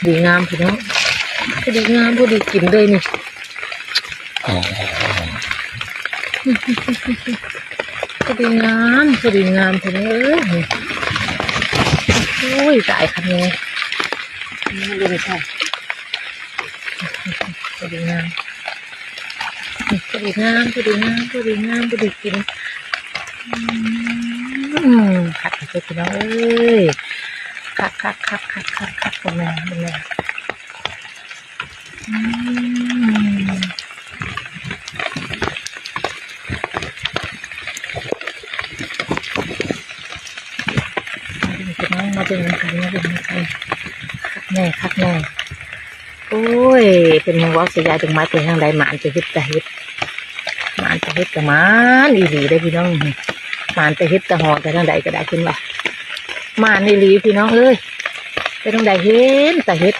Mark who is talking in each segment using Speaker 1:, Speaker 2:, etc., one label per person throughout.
Speaker 1: ดีงามพี่น้องพอดีงามพอดีกินเลยนี่พอดีงามพอดีงามพี่น้องโอ้ยตายคันนี้นี่เลยใช่พอดีงามพอดีงามพอดีงามพอดีงามพอดีกินขัดไปพี่น้องคักเป็นไงพี่น้องมาเป็นกันคักแน่โอ้ยเป็นมังวอกเสียถึงไม้เป็นทางใดหมานจะฮิตแต่ฮิตหมานจะฮิตแต่หมานอีหลีได้พี่น้องหมานจะฮิตแต่หอแต่ทางใดก็ได้ขึ้นว่าหมานอีหลีพี่น้องไปทางใดเห็นแต่ฮิต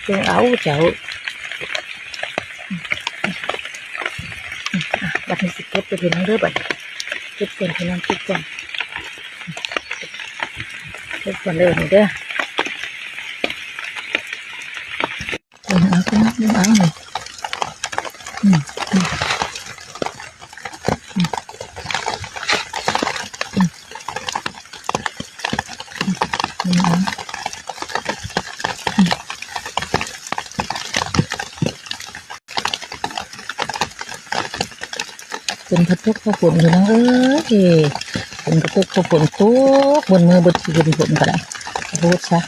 Speaker 1: เจ้าเอาเจ้าบัดนี้สิเก็บไปพี่น้องบัดเก็บเป็นพี่น้องเก็บก่อนเลยนี่เด้อเอาพี่น้องเอาเลยเป็นพระทุกข์พระผลอยู่นะเป็นพระทุกข์พระผลทุกบนมือบนที่บนผลก็ได้พูดซะ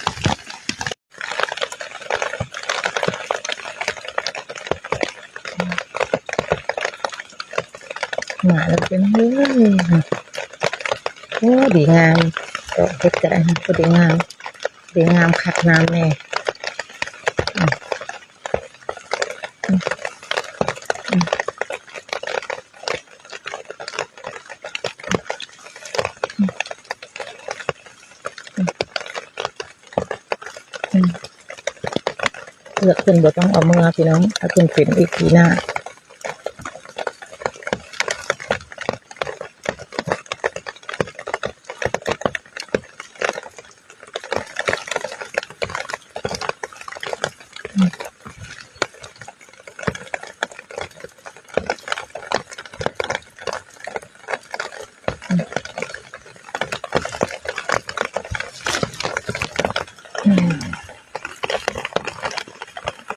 Speaker 1: หมาแล้วเป็นโอ้ดีงามก็เฮ็ดก็ได้ก็ดีงามคักงามแน่เลือกขึ้นบ่ต้องเอามือพี่น้องถ้าขึ้นเป็นอีกทีหน้า